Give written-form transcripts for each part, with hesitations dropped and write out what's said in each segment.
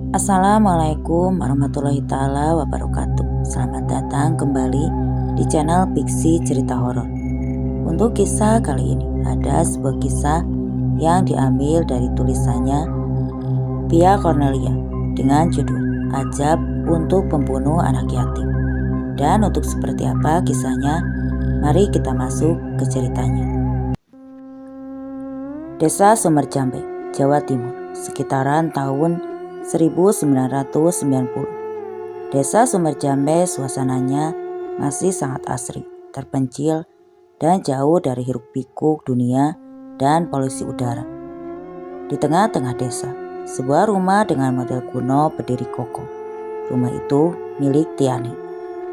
Assalamualaikum warahmatillahi taala wabarakatuh. Selamat datang kembali di channel Fiksi Cerita Horor. Untuk kisah kali ini ada sebuah kisah yang diambil dari tulisannya Via Cornelia dengan judul Ajab untuk Pembunuh Anak Yatim. Dan untuk seperti apa kisahnya, mari kita masuk ke ceritanya. Desa Sumerjambe, Jawa Timur, sekitaran tahun 1990. Desa Sumerjambe suasananya masih sangat asri, terpencil, dan jauh dari hiruk-pikuk dunia dan polusi udara. Di tengah-tengah desa, sebuah rumah dengan model kuno berdiri kokoh. Rumah itu milik Tiani,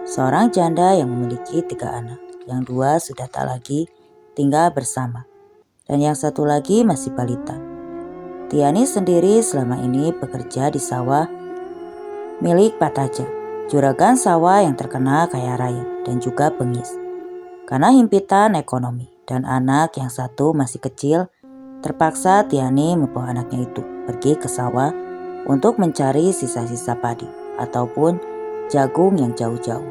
seorang janda yang memiliki 3 anak, yang 2 sudah tak lagi tinggal bersama, dan yang 1 lagi masih balita. Tiani sendiri selama ini bekerja di sawah milik Pak Taja, juragan sawah yang terkenal kaya raya dan juga bengis. Karena himpitan ekonomi dan anak yang 1 masih kecil, terpaksa Tiani membawa anaknya itu pergi ke sawah untuk mencari sisa-sisa padi ataupun jagung yang jauh-jauh.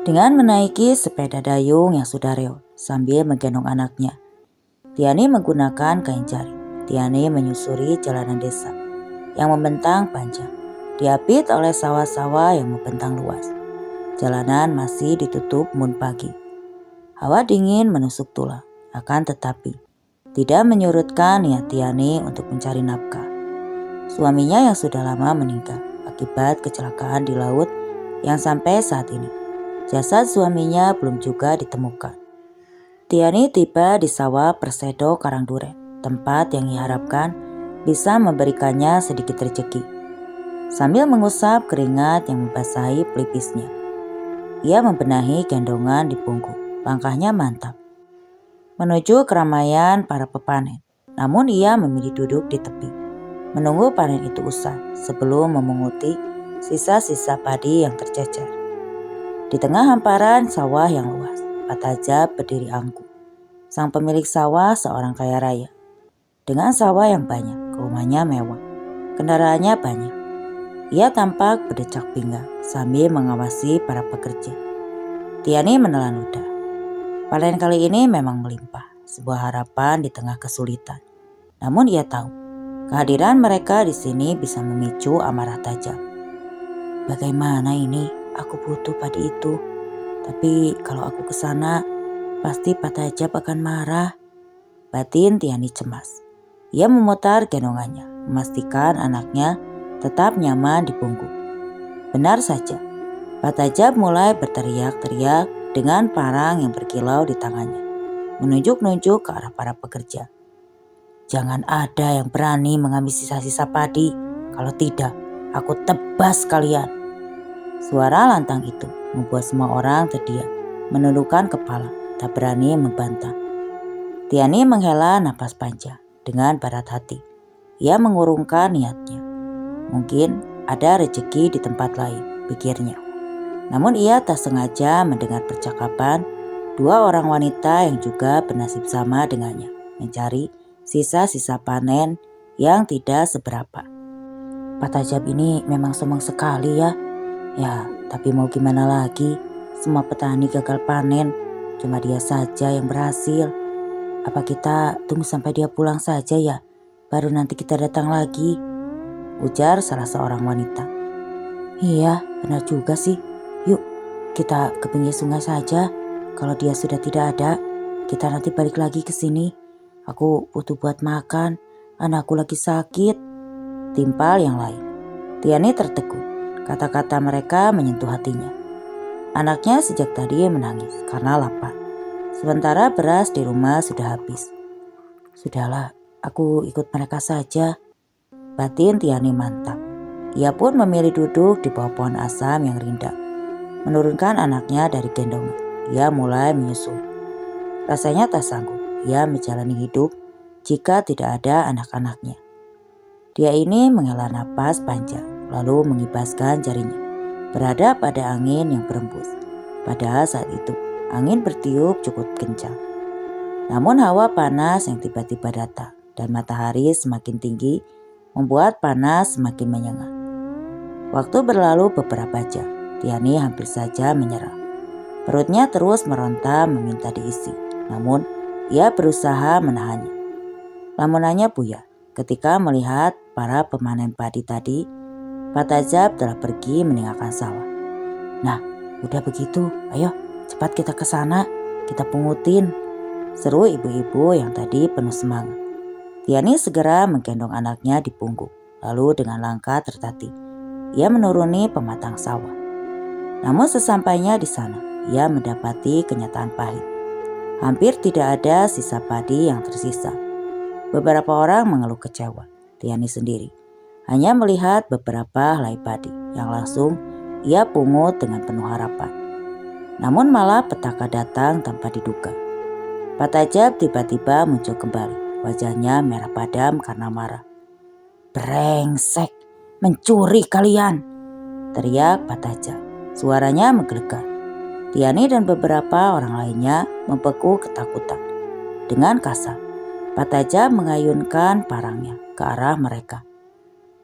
Dengan menaiki sepeda dayung yang sudah reot sambil menggendong anaknya, Tiani menggunakan kain jari. Tiani menyusuri jalanan desa yang membentang panjang, diapit oleh sawah-sawah yang membentang luas. Jalanan masih ditutup embun pagi. Hawa dingin menusuk tulang, akan tetapi tidak menyurutkan niat Tiani untuk mencari nafkah. Suaminya yang sudah lama meninggal akibat kecelakaan di laut yang sampai saat ini jasad suaminya belum juga ditemukan. Tiani tiba di sawah Persedo Karangduren, tempat yang diharapkan bisa memberikannya sedikit rezeki. Sambil mengusap keringat yang membasahi pelipisnya, ia membenahi gendongan di punggung. Langkahnya mantap menuju keramaian para pepanen. Namun ia memilih duduk di tepi, menunggu panen itu usai sebelum memunguti sisa-sisa padi yang tercecer. Di tengah hamparan sawah yang luas, Pak Taja berdiri angkuh. Sang pemilik sawah seorang kaya raya. Dengan sawah yang banyak, rumahnya mewah, kendaraannya banyak. Ia tampak berdecak pinggang sambil mengawasi para pekerja. Tiani menelan ludah. Panen kali ini memang melimpah, sebuah harapan di tengah kesulitan. Namun ia tahu, kehadiran mereka di sini bisa memicu amarah tajam. Bagaimana ini? Aku butuh padi itu. Tapi kalau aku ke sana, pasti Pak Tajab akan marah. Batin Tiani cemas. Ia memutar gendongannya, memastikan anaknya tetap nyaman di punggung. Benar saja, Pak Tajab mulai berteriak-teriak dengan parang yang berkilau di tangannya, menunjuk-nunjuk ke arah para pekerja. Jangan ada yang berani mengambil sisa-sisa padi, kalau tidak aku tebas kalian. Suara lantang itu membuat semua orang terdiam, menundukkan kepala, tak berani membantah. Tiani menghela napas panjang dengan berat hati. Ia mengurungkan niatnya. Mungkin ada rezeki di tempat lain, pikirnya. Namun ia tak sengaja mendengar percakapan 2 orang wanita yang juga bernasib sama dengannya, mencari sisa-sisa panen yang tidak seberapa. Pak Tajab ini memang sombong sekali ya. Ya, tapi mau gimana lagi? Semua petani gagal panen, cuma dia saja yang berhasil. Apa kita tunggu sampai dia pulang saja ya, baru nanti kita datang lagi? Ujar salah seorang wanita. Iya, benar juga sih. Yuk, kita ke pinggir sungai saja. Kalau dia sudah tidak ada, kita nanti balik lagi ke sini. Aku butuh buat makan, anakku lagi sakit. Timpal yang lain. Tiani tertegun. Kata-kata mereka menyentuh hatinya. Anaknya sejak tadi menangis karena lapar. Sementara beras di rumah sudah habis. Sudahlah, aku ikut mereka saja. Batin Tiani mantap. Ia pun memilih duduk di bawah pohon asam yang rindang. Menurunkan anaknya dari gendongan. Ia mulai menyusui. Rasanya tak sanggup ia menjalani hidup jika tidak ada anak-anaknya. Dia ini menghela napas panjang, lalu mengibaskan jarinya, berada pada angin yang berembus. Padahal saat itu, angin bertiup cukup kencang. Namun hawa panas yang tiba-tiba datang dan matahari semakin tinggi membuat panas semakin menyengat. Waktu berlalu beberapa jam, Tiani hampir saja menyerah. Perutnya terus meronta meminta diisi, namun ia berusaha menahannya. Lamunannya buyar ketika melihat para pemanen padi tadi. Pak Tajab telah pergi meninggalkan sawah. Nah, udah begitu, ayo cepat kita ke sana, kita pungutin, seru ibu-ibu yang tadi penuh semangat. Tiani segera menggendong anaknya di punggung, lalu dengan langkah tertatih, ia menuruni pematang sawah. Namun sesampainya di sana, ia mendapati kenyataan pahit. Hampir tidak ada sisa padi yang tersisa. Beberapa orang mengeluh kecewa. Tiani sendiri hanya melihat beberapa helai padi yang langsung ia pungut dengan penuh harapan. Namun malah petaka datang tanpa diduga. Pak Tajab tiba-tiba muncul kembali. Wajahnya merah padam karena marah. "Brengsek, mencuri kalian!" teriak Pak Tajab. Suaranya menggelegar. Tiani dan beberapa orang lainnya membeku ketakutan. Dengan kasar, Pak Tajab mengayunkan parangnya ke arah mereka.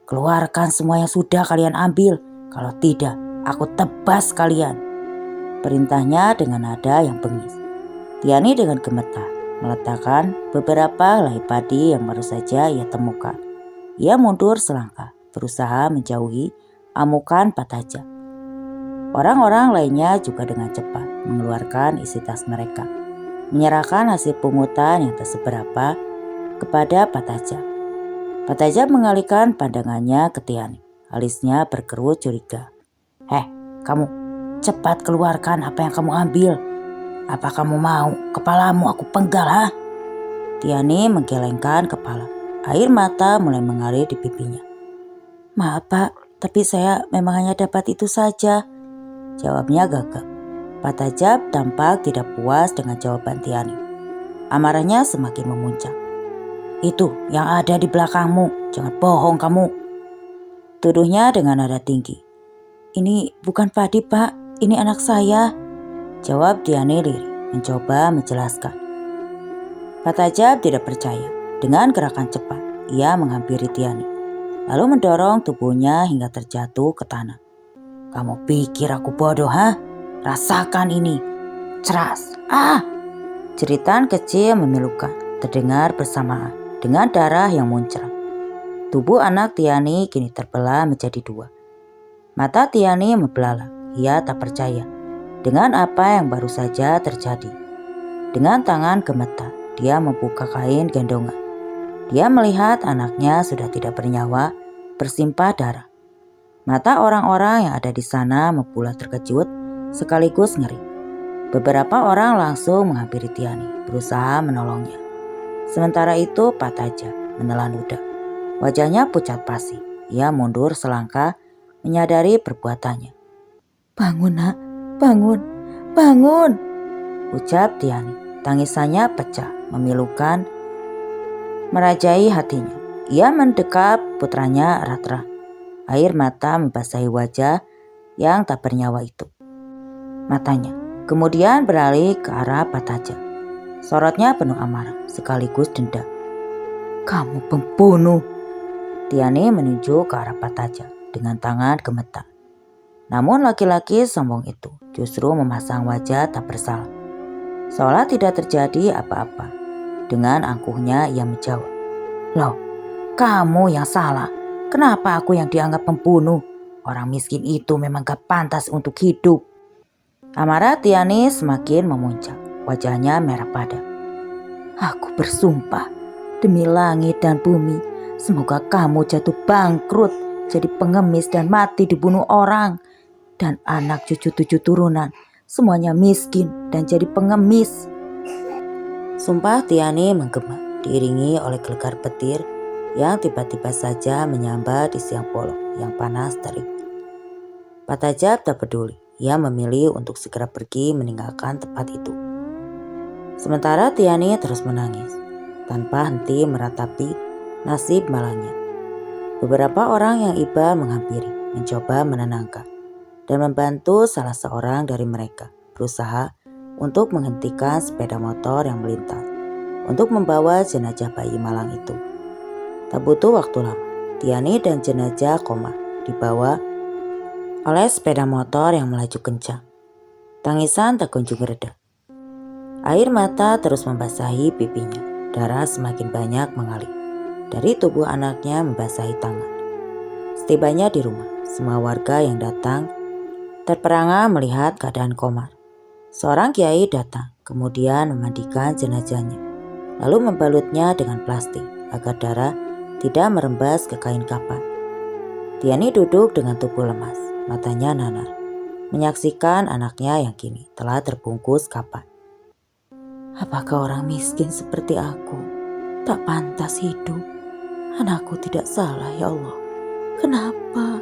"Keluarkan semua yang sudah kalian ambil, kalau tidak aku tebas kalian," perintahnya dengan nada yang bengis. Tiani dengan gemetar meletakkan beberapa helai padi yang baru saja ia temukan. Ia mundur selangkah, berusaha menjauhi amukan Pak Tajab. Orang-orang lainnya juga dengan cepat mengeluarkan isi tas mereka, menyerahkan hasil pungutan yang tak seberapa kepada Pak Tajab. Pak Tajab mengalihkan pandangannya ke Tiani. Alisnya berkerut curiga. Kamu cepat keluarkan apa yang kamu ambil. Apa kamu mau kepalamu aku penggal, ha?" Tiani menggelengkan kepala. Air mata mulai mengalir di pipinya. "Maaf Pak, tapi saya memang hanya dapat itu saja," jawabnya gagap. Pak Tajab tampak tidak puas dengan jawaban Tiani. Amarahnya semakin memuncak. "Itu yang ada di belakangmu, jangan bohong kamu," tuduhnya dengan nada tinggi. "Ini bukan padi Pak, ini anak saya," jawab Tiani lirih, mencoba menjelaskan. Pak Tajab tidak percaya. Dengan gerakan cepat, ia menghampiri Tiani, lalu mendorong tubuhnya hingga terjatuh ke tanah. "Kamu pikir aku bodoh, ha? Rasakan ini. Ceras. Jeritan kecil memilukan terdengar bersamaan dengan darah yang muncrat. Tubuh anak Tiani kini terbelah menjadi dua. Mata Tiani membelalak. Ia tak percaya dengan apa yang baru saja terjadi. Dengan tangan gemetar, dia membuka kain gendongan. Dia melihat anaknya sudah tidak bernyawa, bersimpah darah. Mata orang-orang yang ada di sana membulat terkejut sekaligus ngeri. Beberapa orang langsung menghampiri Tiani, berusaha menolongnya. Sementara itu Pak Tajab menelan ludah. Wajahnya pucat pasi. Ia mundur selangkah menyadari perbuatannya. "Bangun nak, bangun, bangun," ucap Tiani. Tangisannya pecah, memilukan, merajai hatinya. Ia mendekap putranya erat-erat. Air mata membasahi wajah yang tak bernyawa itu. Matanya kemudian beralih ke arah Pak Tajab. Sorotnya penuh amarah sekaligus dendam. "Kamu pembunuh!" Tiani menunjuk ke arah Pak Tajab dengan tangan gemetar. Namun laki-laki sombong itu justru memasang wajah tak bersalah, seolah tidak terjadi apa-apa. Dengan angkuhnya ia menjawab, "Loh, kamu yang salah. Kenapa aku yang dianggap pembunuh? Orang miskin itu memang gak pantas untuk hidup." Amarah Tiani semakin memuncak. Wajahnya merah padam. "Aku bersumpah demi langit dan bumi, semoga kamu jatuh bangkrut, jadi pengemis dan mati dibunuh orang. Dan anak cucu 7 turunan, semuanya miskin dan jadi pengemis." Sumpah Tiani menggema, diiringi oleh gelegar petir yang tiba-tiba saja menyambar di siang bolong yang panas terik. Pak Tajab tak peduli. Ia memilih untuk segera pergi meninggalkan tempat itu. Sementara Tiani terus menangis, tanpa henti meratapi nasib malangnya. Beberapa orang yang iba menghampiri, mencoba menenangkan, dan membantu salah seorang dari mereka berusaha untuk menghentikan sepeda motor yang melintas untuk membawa jenazah bayi malang itu. Tak butuh waktu lama, Tiani dan jenazah Komar dibawa oleh sepeda motor yang melaju kencang. Tangisan tak kunjung reda. Air mata terus membasahi pipinya. Darah semakin banyak mengalir dari tubuh anaknya membasahi tangan. Setibanya di rumah, semua warga yang datang terperangah melihat keadaan Komar. Seorang kiai datang, kemudian memandikan jenazahnya, lalu membalutnya dengan plastik agar darah tidak merembas ke kain kafan. Tiani duduk dengan tubuh lemas, matanya nanar, menyaksikan anaknya yang kini telah terbungkus kafan. Apakah orang miskin seperti aku tak pantas hidup? Anakku tidak salah, ya Allah. Kenapa?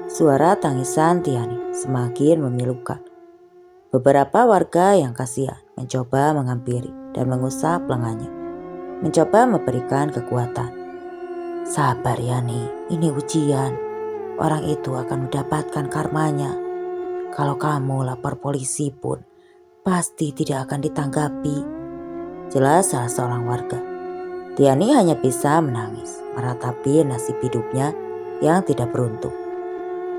Suara tangisan Tiani semakin memilukan. Beberapa warga yang kasihan mencoba menghampiri dan mengusap lengannya, mencoba memberikan kekuatan. Sabar Yani, ini ujian. Orang itu akan mendapatkan karmanya. Kalau kamu lapor polisi pun pasti tidak akan ditanggapi. Jelas salah seorang warga. Tiani hanya bisa menangis, meratapi nasib hidupnya yang tidak beruntung.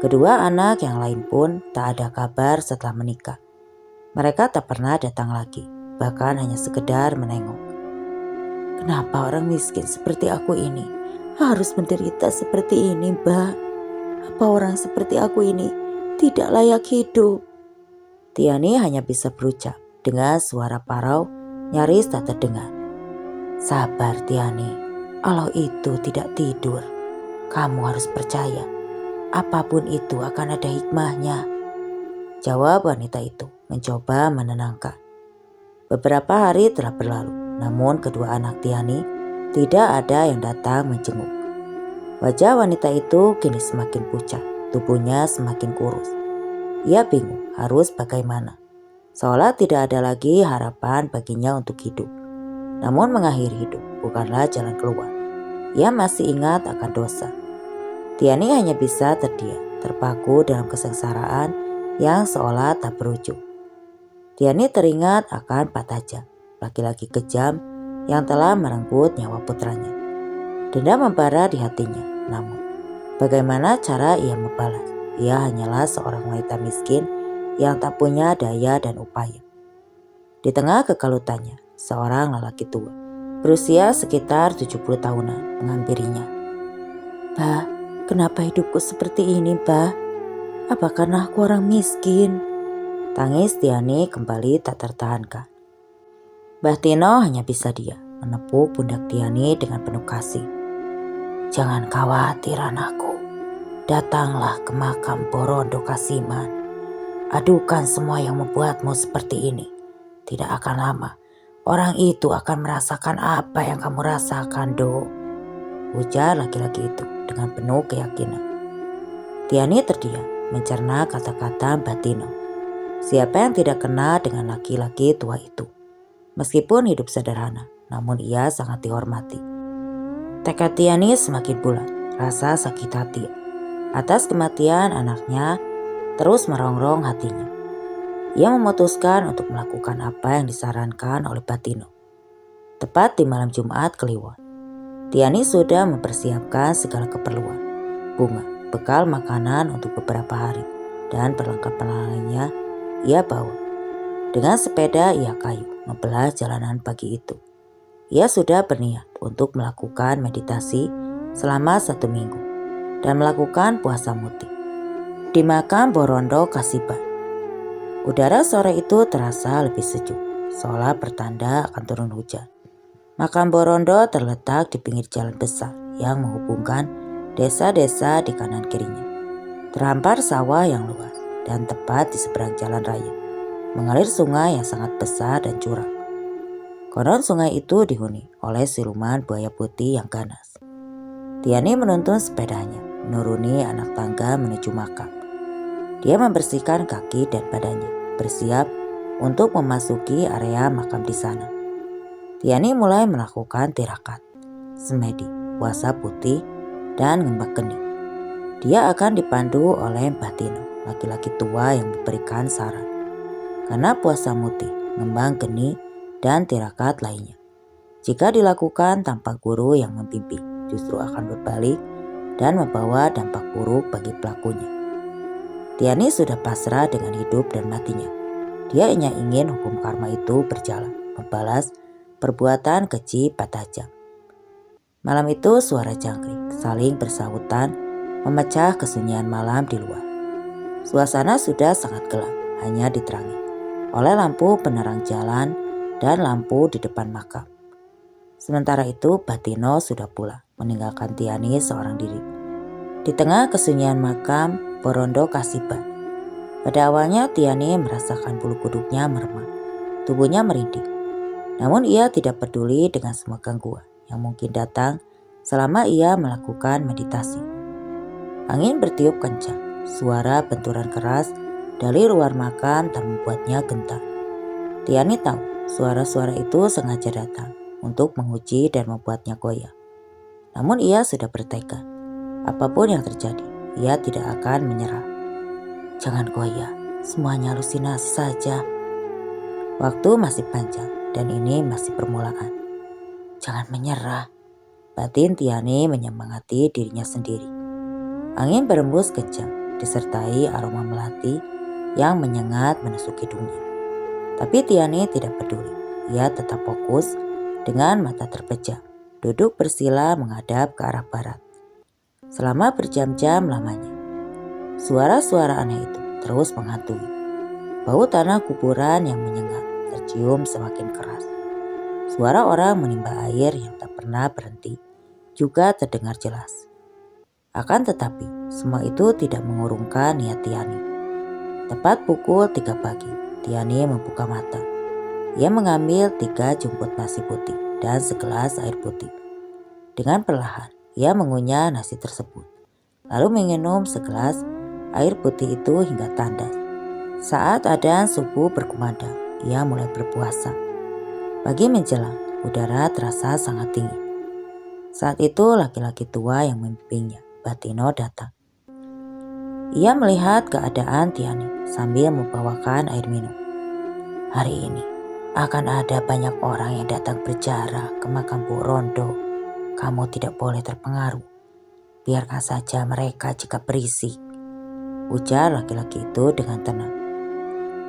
Kedua anak yang lain pun tak ada kabar setelah menikah. Mereka tak pernah datang lagi, bahkan hanya sekedar menengok. Kenapa orang miskin seperti aku ini harus menderita seperti ini, Mbak? Apa orang seperti aku ini tidak layak hidup? Tiani hanya bisa berucap dengan suara parau nyaris tak terdengar. Sabar Tiani, Allah itu tidak tidur. Kamu harus percaya, apapun itu akan ada hikmahnya. Jawab wanita itu mencoba menenangkan. Beberapa hari telah berlalu, namun kedua anak Tiani tidak ada yang datang menjenguk. Wajah wanita itu kini semakin pucat, tubuhnya semakin kurus. Ia bingung harus bagaimana, seolah tidak ada lagi harapan baginya untuk hidup. Namun mengakhiri hidup bukanlah jalan keluar. Ia masih ingat akan dosa. Tiani hanya bisa terdiam, terpaku dalam kesengsaraan yang seolah tak berujung. Tiani teringat akan Pak Taja, laki-laki kejam yang telah merenggut nyawa putranya. Dendam membara di hatinya, namun bagaimana cara ia membalas? Ia hanyalah seorang wanita miskin yang tak punya daya dan upaya. Di tengah kekalutannya, seorang lelaki tua, berusia sekitar 70 tahunan, menghampirinya. Bah, kenapa hidupku seperti ini, Bah? Apa karena aku orang miskin? Tangis Tiani kembali tak tertahankan. Mbah Tino hanya bisa diam, menepuk pundak Tiani dengan penuh kasih. Jangan khawatir anakku, datanglah ke makam Borondo Kasiman. Adukan semua yang membuatmu seperti ini. Tidak akan lama, orang itu akan merasakan apa yang kamu rasakan, Do. Ujar laki-laki itu dengan penuh keyakinan. Tiani terdiam, mencerna kata-kata Mbah Tino. Siapa yang tidak kenal dengan laki-laki tua itu? Meskipun hidup sederhana, namun ia sangat dihormati. Tekad Tiani semakin bulat, rasa sakit hati atas kematian anaknya terus merongrong hatinya. Ia memutuskan untuk melakukan apa yang disarankan oleh Batino. Tepat di malam Jumat Kliwon, Tiani sudah mempersiapkan segala keperluan, bunga, bekal makanan untuk beberapa hari, dan perlengkapan lainnya ia bawa. Dengan sepeda ia kayu membelah jalanan pagi itu. Ia sudah berniat untuk melakukan meditasi selama 1 minggu dan melakukan puasa muti di makam Borondo Kasiban. Udara sore itu terasa lebih sejuk, seolah pertanda akan turun hujan. Makam Borondo terletak di pinggir jalan besar yang menghubungkan desa-desa di kanan kirinya. Terhampar sawah yang luas dan tepat di seberang jalan raya, mengalir sungai yang sangat besar dan curam. Konon sungai itu dihuni oleh siluman buaya putih yang ganas. Tiani menuntun sepedanya, menuruni anak tangga menuju makam. Dia membersihkan kaki dan badannya, bersiap untuk memasuki area makam di sana. Tiani mulai melakukan tirakat, semedi, puasa putih, dan ngembak kening. Dia akan dipandu oleh Mbah Tino, laki-laki tua yang memberikan saran. Karena puasa muti, ngembang geni, dan tirakat lainnya, jika dilakukan tanpa guru yang membimbing, justru akan berbalik dan membawa dampak buruk bagi pelakunya. Tiani sudah pasrah dengan hidup dan matinya. Dia hanya ingin hukum karma itu berjalan, membalas perbuatan keji Pak Tajam. Malam itu suara jangkrik saling bersahutan memecah kesunyian malam di luar. Suasana sudah sangat gelap, hanya diterangi oleh lampu penerang jalan dan lampu di depan makam. Sementara itu Batino sudah pulang, meninggalkan Tiani seorang diri. Di tengah kesunyian makam, Borondo Kasiban. Pada awalnya Tiani merasakan bulu kuduknya meremang, tubuhnya merinding. Namun ia tidak peduli dengan semua gangguan yang mungkin datang selama ia melakukan meditasi. Angin bertiup kencang, suara benturan keras dari luar makam tak membuatnya gentar. Tiani tahu suara-suara itu sengaja datang untuk menguji dan membuatnya goyah. Namun ia sudah bertekad, apapun yang terjadi, ia tidak akan menyerah. Jangan goyah, semuanya halusinasi saja. Waktu masih panjang dan ini masih permulaan. Jangan menyerah. Batin Tiani menyemangati dirinya sendiri. Angin berembus kencang, disertai aroma melati yang menyengat menusuk hidungnya. Tapi Tiani tidak peduli. Ia tetap fokus dengan mata terpejam, duduk bersila menghadap ke arah barat. Selama berjam-jam lamanya, suara-suara aneh itu terus menghantui. Bau tanah kuburan yang menyengat tercium semakin keras. Suara orang menimba air yang tak pernah berhenti juga terdengar jelas. Akan tetapi, semua itu tidak mengurungkan niat Tiani. Tepat pukul 3 pagi, Tiani membuka mata. Ia mengambil 3 jumput nasi putih dan segelas air putih. Dengan perlahan, ia mengunyah nasi tersebut, lalu minum segelas air putih itu hingga tandas. Saat adzan subuh berkumandang, ia mulai berpuasa. Pagi menjelang, udara terasa sangat tinggi. Saat itu laki-laki tua yang membimbingnya, Batino, datang. Ia melihat keadaan Tiani sambil membawakan air minum. Hari ini akan ada banyak orang yang datang berziarah ke makam Borondo. Kamu tidak boleh terpengaruh. Biarkan saja mereka jika berisik, ujar laki-laki itu dengan tenang.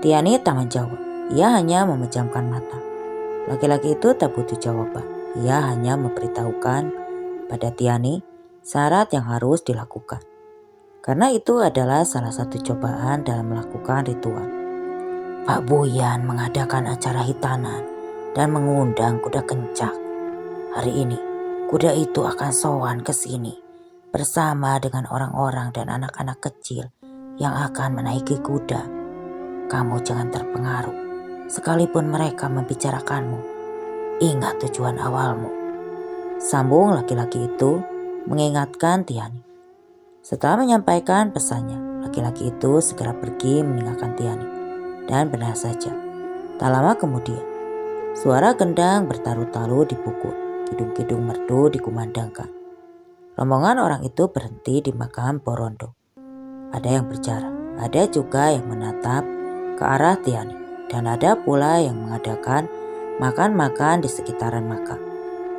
Tiani tak menjawab, ia hanya memejamkan mata. Laki-laki itu tak butuh jawaban, ia hanya memberitahukan pada Tiani syarat yang harus dilakukan. Karena itu adalah salah satu cobaan dalam melakukan ritual. Pak Buyan mengadakan acara hitanan dan mengundang kuda kencak. Hari ini kuda itu akan sowan ke sini bersama dengan orang-orang dan anak-anak kecil yang akan menaiki kuda. Kamu jangan terpengaruh, sekalipun mereka membicarakanmu. Ingat tujuan awalmu, sambung laki-laki itu mengingatkan Tiani. Setelah menyampaikan pesannya, laki-laki itu segera pergi meninggalkan Tiani dan benar saja. Tak lama kemudian, suara gendang bertalu-talu dipukul, kidung-kidung merdu dikumandangkan. Rombongan orang itu berhenti di makam Borondo. Ada yang berbicara, ada juga yang menatap ke arah Tiani, dan ada pula yang mengadakan makan-makan di sekitaran makam.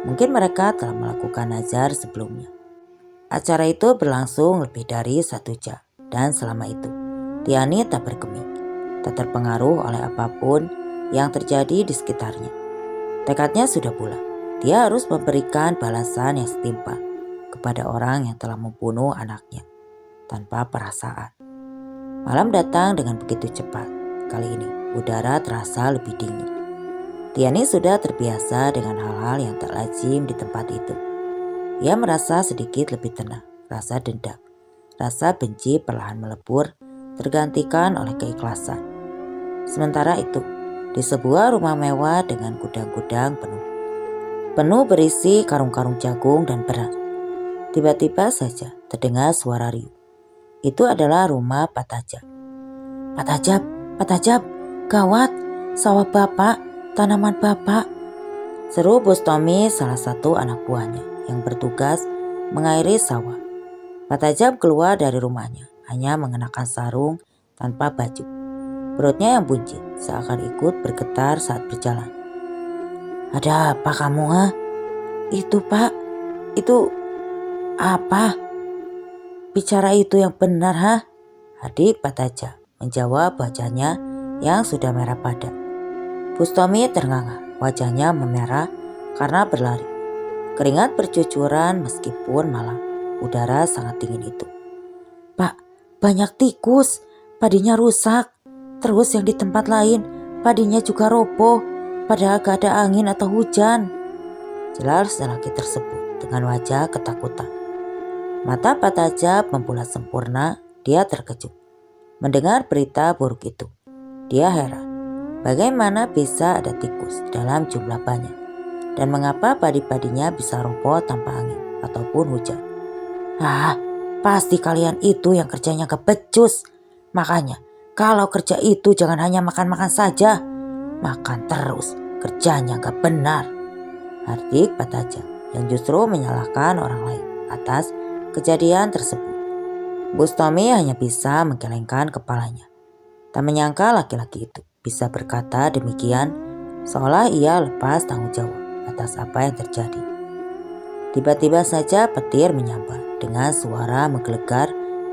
Mungkin mereka telah melakukan nazar sebelumnya. Acara itu berlangsung lebih dari 1 jam, dan selama itu Tiani tak bergeming, tak terpengaruh oleh apapun yang terjadi di sekitarnya. Tekadnya sudah bulat, dia harus memberikan balasan yang setimpal kepada orang yang telah membunuh anaknya tanpa perasaan. Malam datang dengan begitu cepat. Kali ini udara terasa lebih dingin. Tiani sudah terbiasa dengan hal-hal yang tak lazim di tempat itu. Ia merasa sedikit lebih tenang. Rasa dendam, rasa benci perlahan melebur, tergantikan oleh keikhlasan. Sementara itu, di sebuah rumah mewah dengan gudang-gudang penuh berisi karung-karung jagung dan beras, tiba-tiba saja terdengar suara riuh. Itu adalah rumah Pak Tajab. Pak Tajab, Pak Tajab, gawat, sawah Bapak, tanaman Bapak, seru Bos Tommy, salah satu anak buahnya yang bertugas mengairi sawah. Pak Tajab keluar dari rumahnya, hanya mengenakan sarung tanpa baju. Perutnya yang buncit seakan ikut bergetar saat berjalan. Ada apa kamu, ha? Itu Pak, itu apa? bicara itu yang benar, ha? Adik Pataja menjawab wajahnya yang sudah merah padam. Bustomi ternganga, wajahnya memerah karena berlari. Keringat bercucuran meskipun malam udara sangat dingin itu. Pak, banyak tikus, padinya rusak. Terus yang di tempat lain, padinya juga roboh, padahal gak ada angin atau hujan. Jelas lelaki tersebut dengan wajah ketakutan. Mata Pataja membulat sempurna, dia terkejut. Mendengar berita buruk itu, dia heran. Bagaimana bisa ada tikus dalam jumlah banyak? Dan mengapa padi-padinya bisa roboh tanpa angin ataupun hujan? Pasti kalian itu yang kerjanya gak becus. Makanya kalau kerja itu jangan hanya makan-makan saja. Makan terus, kerjanya gak benar. Hardik Pataja yang justru menyalahkan orang lain atas kejadian tersebut. Bustomi hanya bisa menggelengkan kepalanya. Tak menyangka laki-laki itu bisa berkata demikian seolah ia lepas tanggung jawab atas apa yang terjadi. Tiba-tiba saja petir menyambar dengan suara menggelegar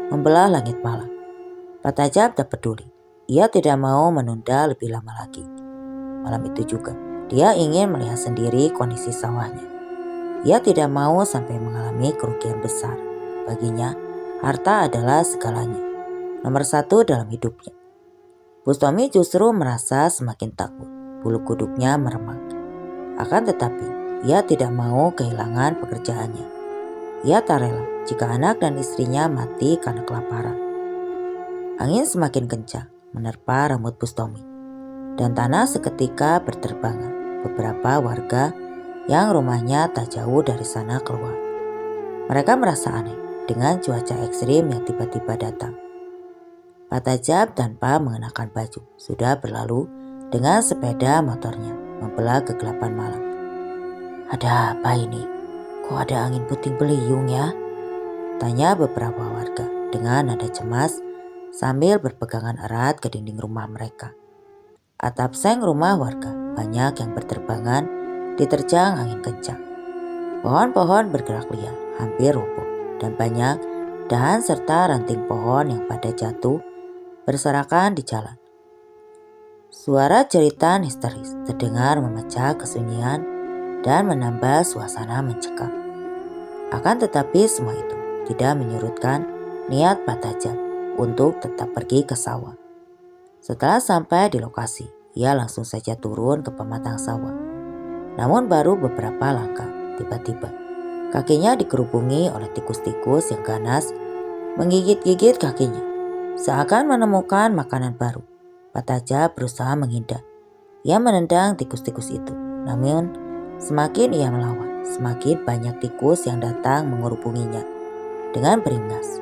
membelah langit malam. Pataja tak peduli. Ia tidak mau menunda lebih lama lagi. Malam itu juga dia ingin melihat sendiri kondisi sawahnya. Ia tidak mau sampai mengalami kerugian besar. Baginya, harta adalah segalanya. Nomor satu dalam hidupnya. Bustomi justru merasa semakin takut. Bulu kuduknya meremang. Akan tetapi, ia tidak mau kehilangan pekerjaannya. Ia tak rela jika anak dan istrinya mati karena kelaparan. Angin semakin kencang menerpa rambut Bustomi. Dan tanah seketika berterbangan. Beberapa warga yang rumahnya tak jauh dari sana keluar. Mereka merasa aneh dengan cuaca ekstrim yang tiba-tiba datang. Pataja tanpa mengenakan baju sudah berlalu dengan sepeda motornya membelah kegelapan malam. Ada apa ini? Kok ada angin puting beliung ya? Tanya beberapa warga dengan nada cemas sambil berpegangan erat ke dinding rumah mereka. Atap seng rumah warga banyak yang berterbangan diterjang angin kencang. Pohon-pohon bergerak liar hampir roboh dan banyak dahan serta ranting pohon yang pada jatuh berserakan di jalan. Suara jeritan histeris terdengar memecah kesunyian dan menambah suasana mencekam. Akan tetapi semua itu tidak menyurutkan niat Pataja untuk tetap pergi ke sawah. Setelah sampai di lokasi, ia langsung saja turun ke pematang sawah. Namun baru beberapa langkah, tiba-tiba kakinya dikerubungi oleh tikus-tikus yang ganas menggigit-gigit kakinya. Seakan menemukan makanan baru, Pataja berusaha menghindar. Ia menendang tikus-tikus itu. Namun semakin ia melawan, semakin banyak tikus yang datang mengerubunginya dengan beringas.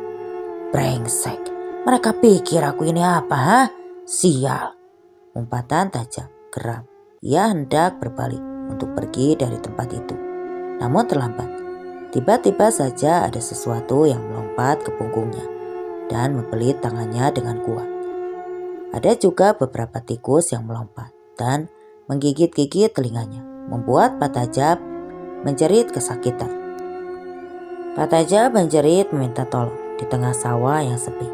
Brengsek, mereka pikir aku ini apa, ha? Sial. Umpatan tajam, geram. Ia hendak berbalik untuk pergi dari tempat itu. Namun terlambat. Tiba-tiba saja ada sesuatu yang melompat ke punggungnya dan membelit tangannya dengan kuat. Ada juga beberapa tikus yang melompat dan menggigit-gigit telinganya, membuat Pataja menjerit kesakitan. Pataja menjerit meminta tolong di tengah sawah yang sepi.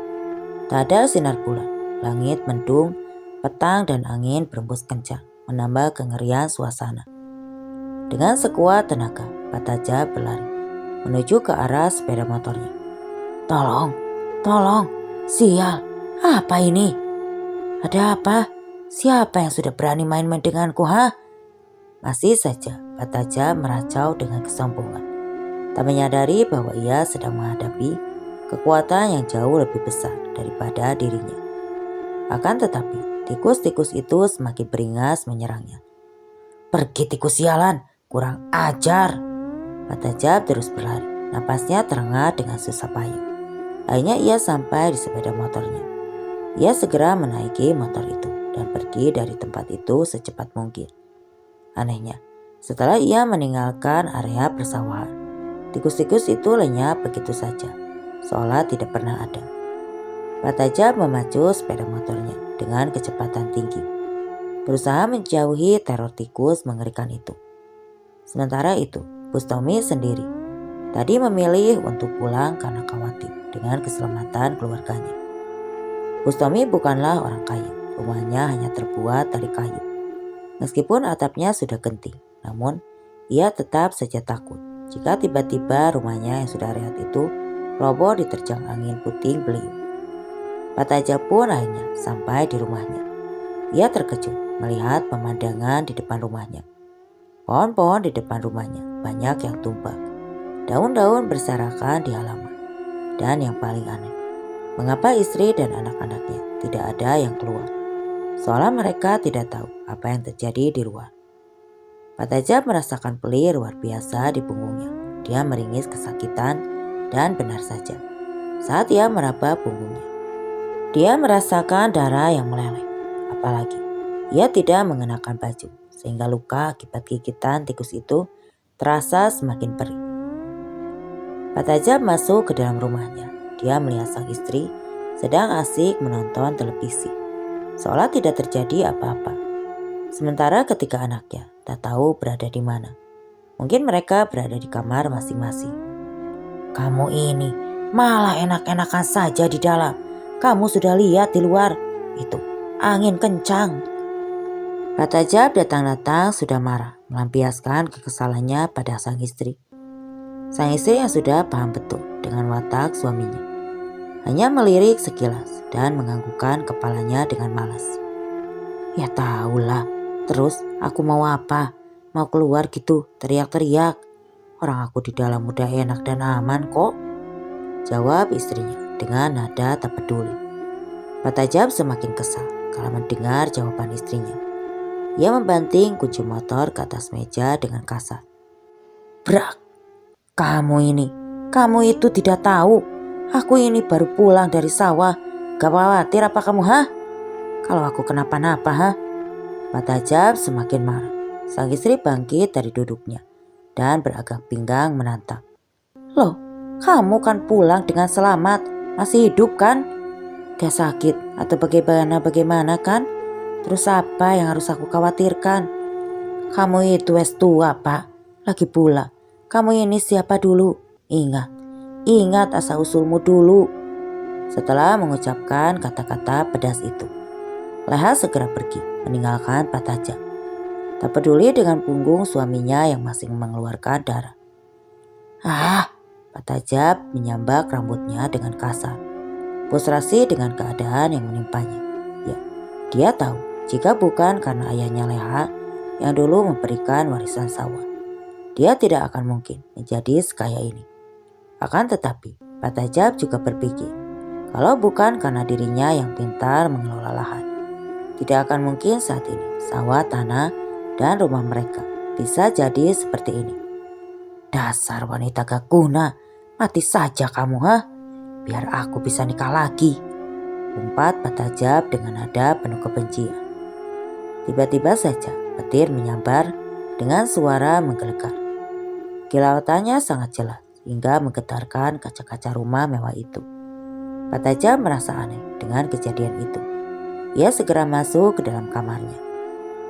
Tak ada sinar bulan, langit mendung, petang dan angin berembus kencang, menambah kengerian suasana. Dengan sekuat tenaga, Pataja berlari menuju ke arah sepeda motornya. Tolong, sial, apa ini? Ada apa? Siapa yang sudah berani main-main denganku, ha? Masih saja Pataja meracau dengan kesombongan. Tak menyadari bahwa ia sedang menghadapi kekuatan yang jauh lebih besar daripada dirinya. Akan tetapi, tikus-tikus itu semakin beringas menyerangnya. Pergi tikus sialan, kurang ajar. Pataja terus berlari, napasnya terengah dengan susah payah. Akhirnya ia sampai di sepeda motornya. Ia segera menaiki motor itu dan pergi dari tempat itu secepat mungkin. Anehnya, setelah ia meninggalkan area persawahan, tikus-tikus itu lenyap begitu saja, seolah tidak pernah ada. Pataja memacu sepeda motornya dengan kecepatan tinggi, berusaha menjauhi teror tikus mengerikan itu. Sementara itu, Bustomi sendiri Tadi memilih untuk pulang karena khawatir dengan keselamatan keluarganya. Bustomi bukanlah orang kaya, rumahnya hanya terbuat dari kayu. Meskipun atapnya sudah genting, namun ia tetap saja takut jika tiba-tiba rumahnya yang sudah rehat itu roboh diterjang angin puting beliung. Pataja pun akhirnya sampai di rumahnya. Ia terkejut melihat pemandangan di depan rumahnya. Pohon-pohon di depan rumahnya banyak yang tumbang. Daun-daun berserakan di halaman. Dan yang paling aneh, mengapa istri dan anak-anaknya tidak ada yang keluar? Seolah mereka tidak tahu apa yang terjadi di luar. Pataja merasakan pelir luar biasa di punggungnya. Dia meringis kesakitan dan benar saja. Saat ia meraba punggungnya, dia merasakan darah yang meleleh. Apalagi, ia tidak mengenakan baju sehingga luka akibat gigitan tikus itu terasa semakin perih. Pataja masuk ke dalam rumahnya. Dia melihat sang istri sedang asik menonton televisi, seolah tidak terjadi apa-apa. Sementara ketika anaknya tak tahu berada di mana. Mungkin mereka berada di kamar masing-masing. Kamu ini malah enak-enakan saja di dalam. Kamu sudah lihat di luar, itu angin kencang. Patajab datang-datang sudah marah, melampiaskan kekesalannya pada sang istri. Sang istri yang sudah paham betul dengan watak suaminya, hanya melirik sekilas dan menganggukkan kepalanya dengan malas. Ya tahulah, terus aku mau apa? Mau keluar gitu, teriak-teriak. Orang aku di dalam udah enak dan aman kok, jawab istrinya dengan nada tak peduli. Patajab semakin kesal kalau mendengar jawaban istrinya. Ia membanting kunci motor ke atas meja dengan kasar. Brak! Kamu itu tidak tahu. Aku ini baru pulang dari sawah. Gak khawatir apa kamu, hah? Kalau aku kenapa-napa, hah? Patajab semakin marah. Sang istri bangkit dari duduknya dan beragak pinggang menantang. Loh, kamu kan pulang dengan selamat. Masih hidup kan? Gak sakit atau bagaimana kan? Terus apa yang harus aku khawatirkan? Kamu itu wes tua, Pak. Lagi pula, kamu ini siapa dulu? Ingat asal-usulmu dulu. Setelah mengucapkan kata-kata pedas itu, Leha segera pergi meninggalkan Patajab. Tak peduli dengan punggung suaminya yang masih mengeluarkan darah. Patajab menyambak rambutnya dengan kasar. Frustrasi dengan keadaan yang menimpanya. Ya, dia tahu jika bukan karena ayahnya Leha yang dulu memberikan warisan sawah, dia tidak akan mungkin menjadi sekaya ini. Akan tetapi, Patajab juga berpikir, kalau bukan karena dirinya yang pintar mengelola lahan, tidak akan mungkin saat ini sawah, tanah, dan rumah mereka bisa jadi seperti ini. Dasar wanita gak guna, mati saja kamu, hah? Biar aku bisa nikah lagi, umpat Patajab dengan nada penuh kebencian. Tiba-tiba saja petir menyambar dengan suara menggelegar. Kilautannya sangat jelas hingga menggetarkan kaca-kaca rumah mewah itu. Patajab merasa aneh dengan kejadian itu. Ia segera masuk ke dalam kamarnya.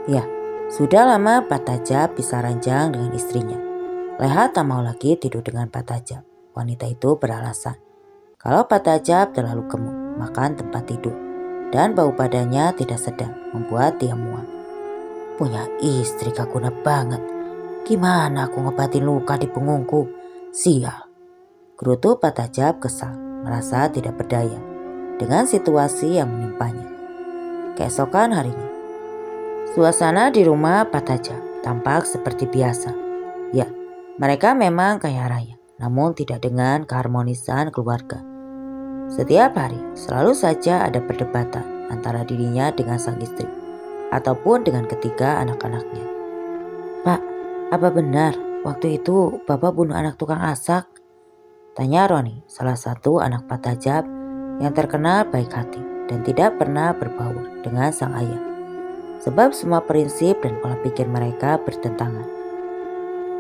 Ya, sudah lama Patajab bisa ranjang dengan istrinya. Leha tak mau lagi tidur dengan Patajab. Wanita itu beralasan kalau Patajab terlalu gemuk makan tempat tidur dan bau badannya tidak sedang membuat dia mual. Punya istri gak guna banget. Gimana aku ngobatin luka di punggungku? Sial. Gerutu Patajab kesal, merasa tidak berdaya dengan situasi yang menimpanya. Keesokan harinya, suasana di rumah Patajab tampak seperti biasa. Ya, mereka memang kaya raya, namun tidak dengan keharmonisan keluarga. Setiap hari selalu saja ada perdebatan antara dirinya dengan sang istri ataupun dengan ketiga anak-anaknya. Pak, apa benar waktu itu Bapak bunuh anak tukang asak? Tanya Roni, salah satu anak Patajab yang terkenal baik hati dan tidak pernah berbaur dengan sang ayah. Sebab semua prinsip dan pola pikir mereka bertentangan.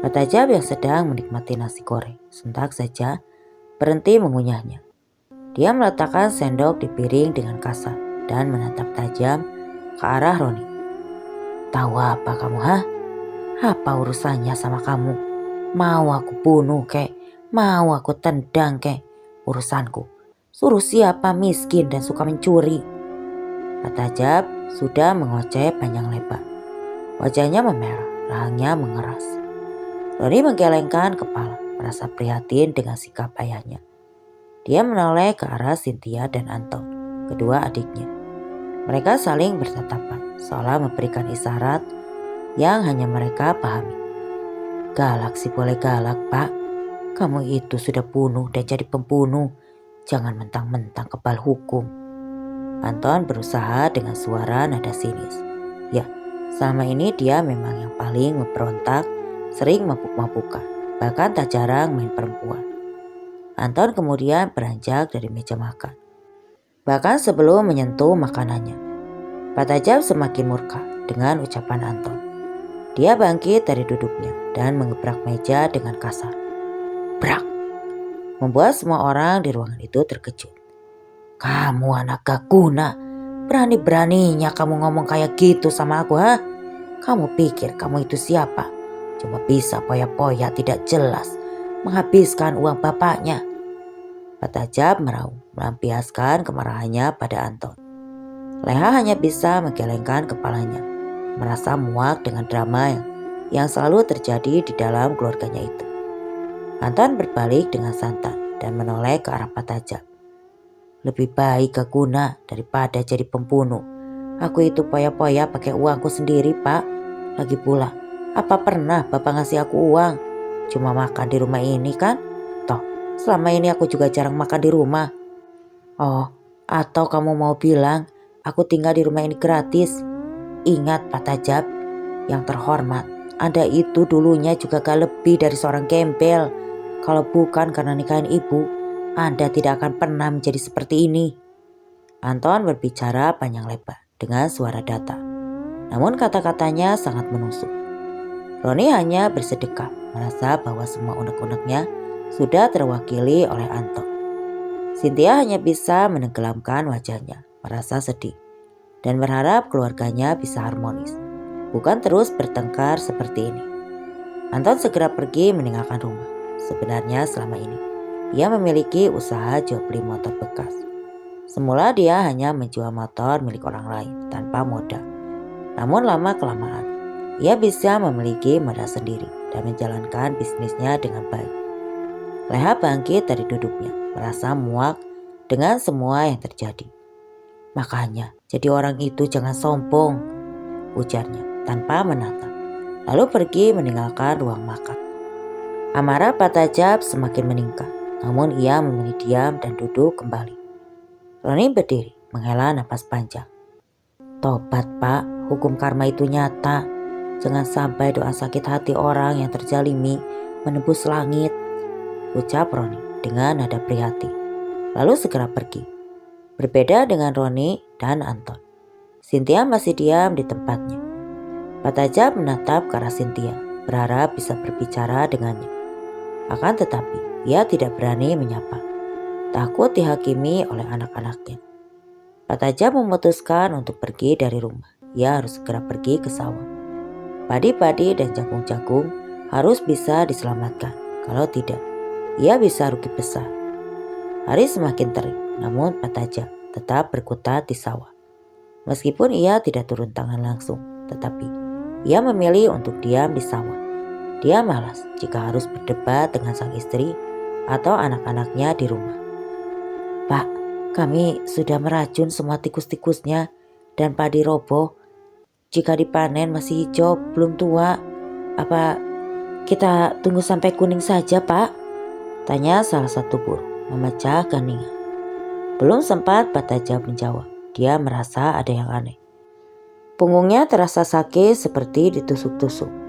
Patajab yang sedang menikmati nasi goreng sentak saja berhenti mengunyahnya. Dia meletakkan sendok di piring dengan kasar dan menatap tajam ke arah Roni. Tahu apa kamu, hah? Apa urusannya sama kamu? Mau aku bunuh kek? Mau aku tendang kek, urusanku. Suruh siapa miskin dan suka mencuri. Pak Tajab sudah mengoceh panjang lebar. Wajahnya memerah, rahangnya mengeras. Roni menggelengkan kepala, merasa prihatin dengan sikap ayahnya. Dia menoleh ke arah Cynthia dan Anton, kedua adiknya. Mereka saling bertatapan, seolah memberikan isyarat yang hanya mereka pahami. Galak sih boleh galak, Pak. Kamu itu sudah bunuh dan jadi pembunuh. Jangan mentang-mentang kebal hukum. Anton berusaha dengan suara nada sinis. Ya, selama ini dia memang yang paling memberontak, sering mabuk-mabukan, bahkan tak jarang main perempuan. Anton kemudian beranjak dari meja makan. Bahkan sebelum menyentuh makanannya, Pak Tajab semakin murka dengan ucapan Anton. Dia bangkit dari duduknya dan mengebrak meja dengan kasar. Brak! Membuat semua orang di ruangan itu terkejut. Kamu anak gak guna, berani-beraninya kamu ngomong kayak gitu sama aku, ha? Kamu pikir kamu itu siapa? Cuma bisa poya-poya tidak jelas, menghabiskan uang bapaknya. Pak Tajab meraung, melampiaskan kemarahannya pada Anton. Leha hanya bisa menggelengkan kepalanya, merasa muak dengan drama yang selalu terjadi di dalam keluarganya itu. Anton berbalik dengan santai dan menoleh ke arah Pak Tajab. Lebih baik gak guna daripada jadi pembunuh. Aku itu poya-poya pakai uangku sendiri, Pak. Lagi pula, apa pernah Bapak ngasih aku uang? Cuma makan di rumah ini kan? Toh, selama ini aku juga jarang makan di rumah. Oh, atau kamu mau bilang aku tinggal di rumah ini gratis? Ingat Pak Tajab, yang terhormat, Anda itu dulunya juga gak lebih dari seorang gembel. Kalau bukan karena nikahin ibu, Anda tidak akan pernah menjadi seperti ini. Anton berbicara panjang lebar dengan suara datar. Namun kata-katanya sangat menusuk. Roni hanya bersedekap, merasa bahwa semua unek-uneknya sudah terwakili oleh Anton. Cynthia hanya bisa menenggelamkan wajahnya, merasa sedih, dan berharap keluarganya bisa harmonis, bukan terus bertengkar seperti ini. Anton segera pergi meninggalkan rumah. Sebenarnya selama ini, ia memiliki usaha jual beli motor bekas. Semula dia hanya menjual motor milik orang lain tanpa modal. Namun lama-kelamaan, ia bisa memiliki modal sendiri dan menjalankan bisnisnya dengan baik. Leha bangkit dari duduknya, merasa muak dengan semua yang terjadi. Makanya, jadi orang itu jangan sombong, ujarnya tanpa menatap, lalu pergi meninggalkan ruang makan. Amarah Pak Tajab semakin meningkat, namun ia memilih diam dan duduk kembali. Roni berdiri, menghela napas panjang. Tobat Pak, hukum karma itu nyata. Jangan sampai doa sakit hati orang yang terzalimi menembus langit, ucap Roni dengan nada prihatin. Lalu segera pergi. Berbeda dengan Roni dan Anton, Cynthia masih diam di tempatnya. Pak Tajab menatap ke arah Cynthia, berharap bisa berbicara dengannya. Akan tetapi, ia tidak berani menyapa. Takut dihakimi oleh anak-anaknya. Pak Tajab memutuskan untuk pergi dari rumah. Ia harus segera pergi ke sawah. Padi-padi dan jagung-jagung harus bisa diselamatkan. Kalau tidak, ia bisa rugi besar. Hari semakin terik, namun Pak Tajab tetap berkutat di sawah. Meskipun ia tidak turun tangan langsung, tetapi ia memilih untuk diam di sawah. Dia malas jika harus berdebat dengan sang istri atau anak-anaknya di rumah. Pak, kami sudah meracun semua tikus-tikusnya dan padi roboh. Jika dipanen masih hijau, belum tua. Apa kita tunggu sampai kuning saja, Pak? Tanya salah satu buruh, memecah keningan. Belum sempat Pak Tajab menjawab, dia merasa ada yang aneh. Punggungnya terasa sakit seperti ditusuk-tusuk.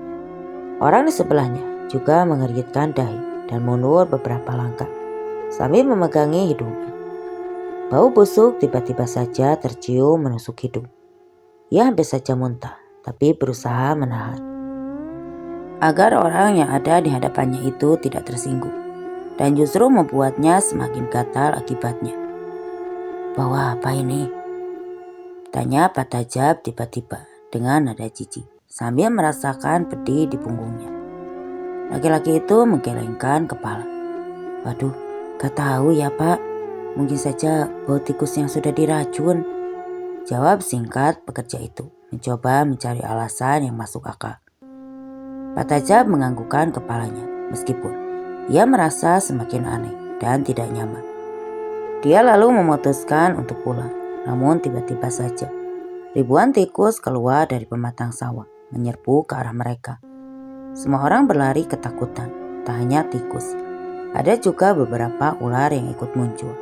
Orang di sebelahnya juga mengerutkan dahi dan mundur beberapa langkah sambil memegangi hidungnya. Bau busuk tiba-tiba saja tercium menusuk hidung. Ia hampir saja muntah, tapi berusaha menahan agar orang yang ada di hadapannya itu tidak tersinggung, dan justru membuatnya semakin gatal akibatnya. Bawa apa ini? Tanya Pak Tajab tiba-tiba dengan nada jijik sambil merasakan pedih di punggungnya. Laki-laki itu menggelengkan kepala. Waduh, gak tahu ya Pak. Mungkin saja bau tikus yang sudah diracun. Jawab singkat pekerja itu, mencoba mencari alasan yang masuk akal. Pak Tajab menganggukkan kepalanya, meskipun ia merasa semakin aneh dan tidak nyaman. Dia lalu memutuskan untuk pulang, namun tiba-tiba saja ribuan tikus keluar dari pematang sawah, menyerbu ke arah mereka. Semua orang berlari ketakutan, tak hanya tikus. Ada juga beberapa ular yang ikut muncul.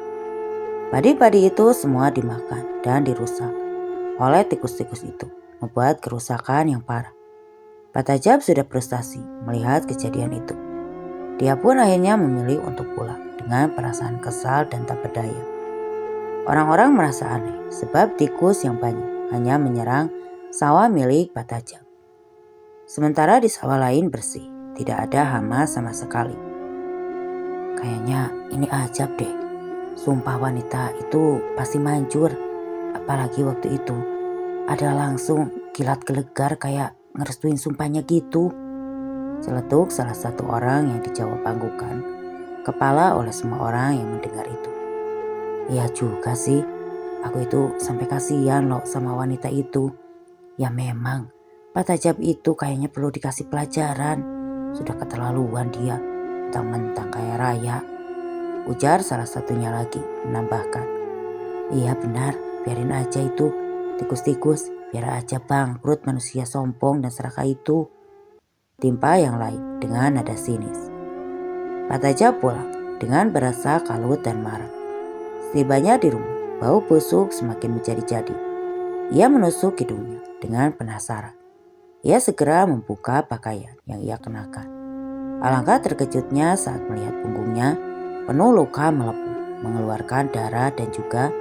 Padi-padi itu semua dimakan dan dirusak oleh tikus-tikus itu, membuat kerusakan yang parah. Pak Tajab sudah frustasi melihat kejadian itu. Dia pun akhirnya memilih untuk pulang dengan perasaan kesal dan tak berdaya. Orang-orang merasa aneh sebab tikus yang banyak hanya menyerang sawah milik Pak Tajab. Sementara di sawah lain bersih, tidak ada hama sama sekali. Kayaknya ini ajab deh. Sumpah wanita itu pasti manjur. Apalagi waktu itu ada langsung kilat gelegar kayak ngerestuin sumpahnya gitu. Celetuk salah satu orang yang dijawab anggukan kepala oleh semua orang yang mendengar itu. Iya juga sih, aku itu sampai kasihan loh sama wanita itu. Ya memang, Pak Tajab itu kayaknya perlu dikasih pelajaran. Sudah keterlaluan dia, mentang-mentang kaya raya. Ujar salah satunya lagi, menambahkan. Iya benar, biarin aja itu. Tikus-tikus, biar aja bangkrut manusia sombong dan serakah itu. Timpa yang lain dengan nada sinis. Pak Tajab pulang dengan berasa kalut dan marah. Setibanya di rumah, bau busuk semakin menjadi-jadi. Ia menusuk hidungnya dengan penasaran. Ia segera membuka pakaian yang ia kenakan. Alangkah terkejutnya saat melihat punggungnya penuh luka melepuh, mengeluarkan darah dan juga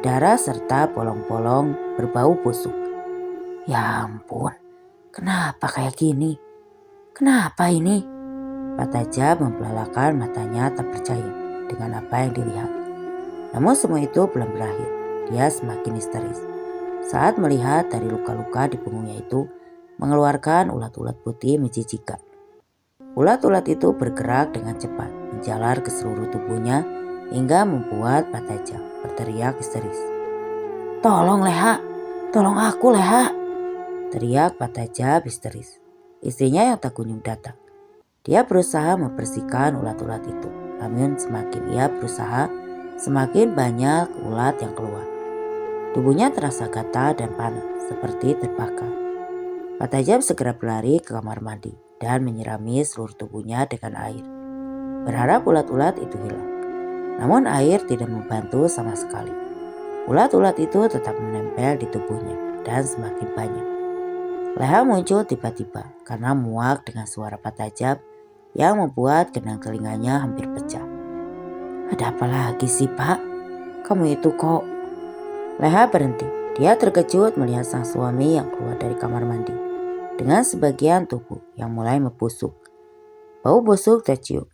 darah serta bolong-bolong berbau busuk. Ya ampun, kenapa kayak gini? Kenapa ini? Pak Tajab membelalakan matanya tak percaya dengan apa yang dilihat. Namun semua itu belum berakhir. Dia semakin histeris saat melihat dari luka-luka di punggungnya itu mengeluarkan ulat-ulat putih menjijikan. Ulat-ulat itu bergerak dengan cepat, menjalar ke seluruh tubuhnya hingga membuat Pak Tajab berteriak histeris. Tolong Leha, tolong aku Leha, teriak Pak Tajab histeris. Istrinya yang tak kunjung datang. Dia berusaha membersihkan ulat-ulat itu, namun semakin ia berusaha, semakin banyak ulat yang keluar. Tubuhnya terasa gatal dan panas, seperti terbakar. Pak Tajab segera berlari ke kamar mandi dan menyirami seluruh tubuhnya dengan air. Berharap ulat-ulat itu hilang. Namun air tidak membantu sama sekali. Ulat-ulat itu tetap menempel di tubuhnya dan semakin banyak. Leha muncul tiba-tiba karena muak dengan suara Pak Tajab yang membuat gendang telinganya hampir pecah. Ada apa lagi sih Pak? Kamu itu kok? Leha berhenti. Dia terkejut melihat sang suami yang keluar dari kamar mandi dengan sebagian tubuh yang mulai membusuk. Bau busuk tercium.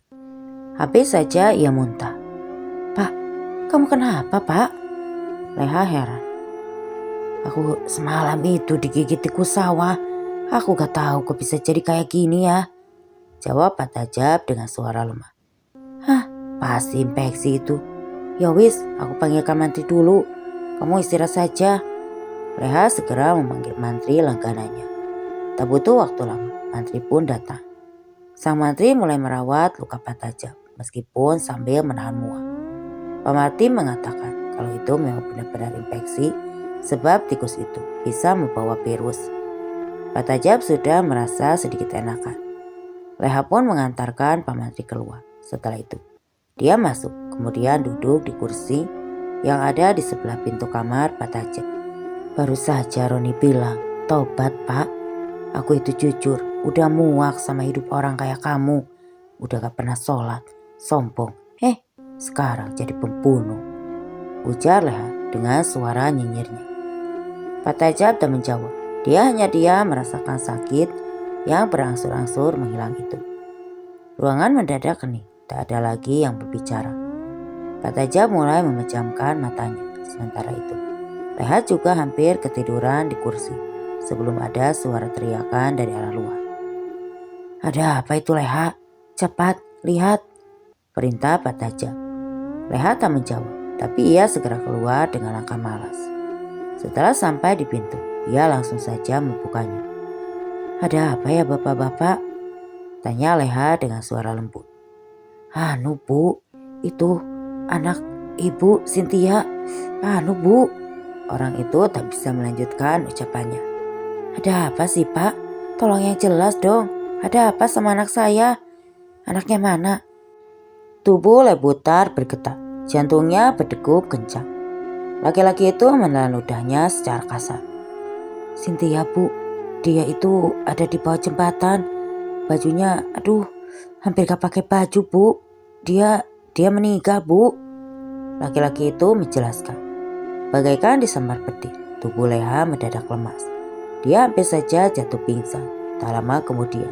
Habis saja ia muntah. Pak, kamu kenapa Pak? Leha heran. Aku semalam itu digigit tikus sawah. Aku gak tahu kok bisa jadi kayak gini ya. Jawab Pak Tajab dengan suara lemah. Hah, pasti infeksi itu. Ya wis, aku panggilkan mantri dulu. Kamu istirahat saja. Leha segera memanggil mantri langganannya. Tak butuh waktu lama, mantri pun datang. Sang mantri mulai merawat luka Pak Tajab meskipun sambil menahan muak. Pak Martin mengatakan kalau itu memang benar-benar infeksi sebab tikus itu bisa membawa virus. Pak Tajab sudah merasa sedikit enakan. Leha pun mengantarkan Pak Mantri keluar. Setelah itu, dia masuk kemudian duduk di kursi yang ada di sebelah pintu kamar Pak Tajab. Baru saja Roni bilang, tobat Pak. Aku itu jujur, udah muak sama hidup orang kayak kamu. Udah gak pernah sholat, sombong. Sekarang jadi pembunuh. Ujar Leha dengan suara nyinyirnya. Pak Tajab tak menjawab. Dia hanya merasakan sakit yang berangsur-angsur menghilang itu. Ruangan mendadak hening, tak ada lagi yang berbicara. Pak Tajab mulai memejamkan matanya. Sementara itu, Leha juga hampir ketiduran di kursi sebelum ada suara teriakan dari arah luar. Ada apa itu Leha? Cepat, lihat. perintah Pak Tajam. Leha tak menjawab, tapi ia segera keluar dengan langkah malas. Setelah sampai di pintu, ia langsung saja membukanya. "Ada apa ya bapak-bapak?" tanya Leha dengan suara lembut. "Anu Bu, itu anak Ibu Cynthia. Anu Bu." Orang itu tak bisa melanjutkan ucapannya. "Ada apa sih Pak? Tolong yang jelas dong. Ada apa sama anak saya? Anaknya mana?" Tubuh Lebutar bergetar, jantungnya berdegup kencang. Laki-laki itu menelan ludahnya secara kasar. "Cynthia Bu, dia itu ada di bawah jembatan. Bajunya, aduh, hampir gak pakai baju Bu. Dia meninggal Bu." Laki-laki itu menjelaskan. Bagaikan disambar petir, tubuh Leha mendadak lemas. Dia hampir saja jatuh pingsan. Tak lama kemudian,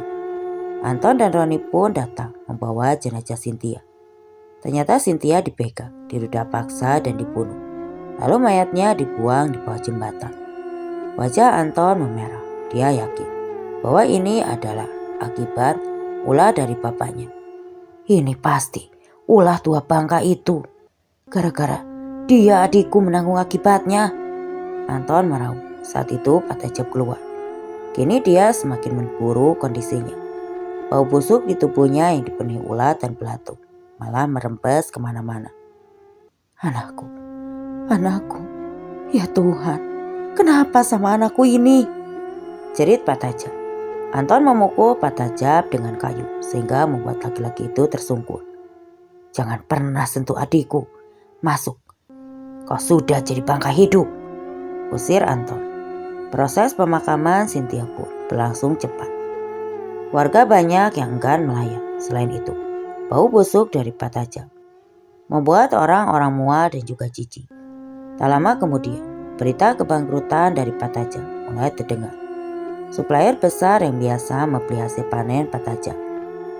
Anton dan Roni pun datang membawa jenazah Cynthia. Ternyata Cynthia dipegang, dirudah paksa dan dibunuh. Lalu mayatnya dibuang di bawah jembatan. Wajah Anton memerah. Dia yakin bahwa ini adalah akibat ulah dari bapaknya. "Ini pasti ulah tua bangka itu. Gara-gara dia adikku menanggung akibatnya." Anton meraung. Saat itu Pak Tajab keluar. Kini dia semakin memburuk kondisinya. Bau busuk di tubuhnya yang dipenuhi ulat dan belatung malah merembes kemana-mana. Anakku, ya Tuhan, kenapa sama anakku ini?" jerit Pak Tajab. Anton memukul Pak Tajab dengan kayu sehingga membuat laki-laki itu tersungkur. "Jangan pernah sentuh adikku. Masuk. Kau sudah jadi bangka hidup," usir Anton. Proses pemakaman Cynthia pun berlangsung cepat. Warga banyak yang enggan melayat. Selain itu, bau busuk dari Pak Tajab membuat orang-orang mual dan juga jijik. Tak lama kemudian, berita kebangkrutan dari Pak Tajab mulai terdengar. Supplier besar yang biasa membeli hasil panen Pak Tajab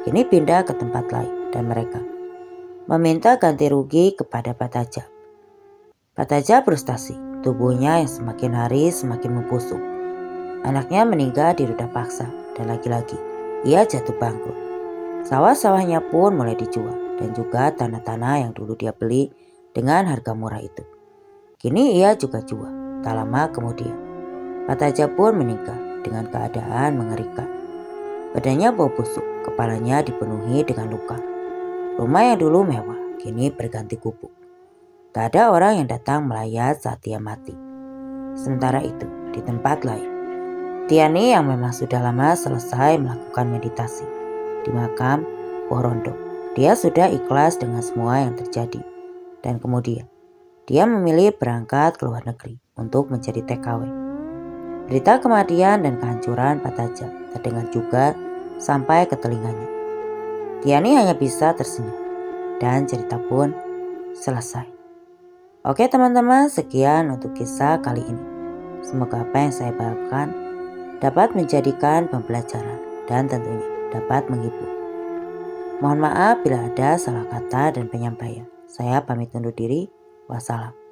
kini pindah ke tempat lain dan mereka meminta ganti rugi kepada Pak Tajab. Pak Tajab frustasi, tubuhnya yang semakin hari semakin membusuk. Anaknya meninggal dirudah paksa dan lagi-lagi ia jatuh bangkrut. Sawah-sawahnya pun mulai dijual dan juga tanah-tanah yang dulu dia beli dengan harga murah itu. Kini ia juga jual. Tak lama kemudian, Pak Tajab pun meninggal dengan keadaan mengerikan. Badannya bau busuk, kepalanya dipenuhi dengan luka. Rumah yang dulu mewah kini berganti gubuk. Tak ada orang yang datang melayat saat dia mati. Sementara itu, di tempat lain, Tiani yang memang sudah lama selesai melakukan meditasi di makam Porondo. Dia sudah ikhlas dengan semua yang terjadi. Dan kemudian, dia memilih berangkat ke luar negeri untuk menjadi TKW. Berita kematian dan kehancuran Pak Tajab terdengar juga sampai ke telinganya. Tiani hanya bisa tersenyum dan cerita pun selesai. Oke teman-teman, sekian untuk kisah kali ini. Semoga apa yang saya bawakan dapat menjadikan pembelajaran dan tentunya dapat menghibur. Mohon maaf bila ada salah kata dan penyampaian. Saya pamit undur diri. Wassalam.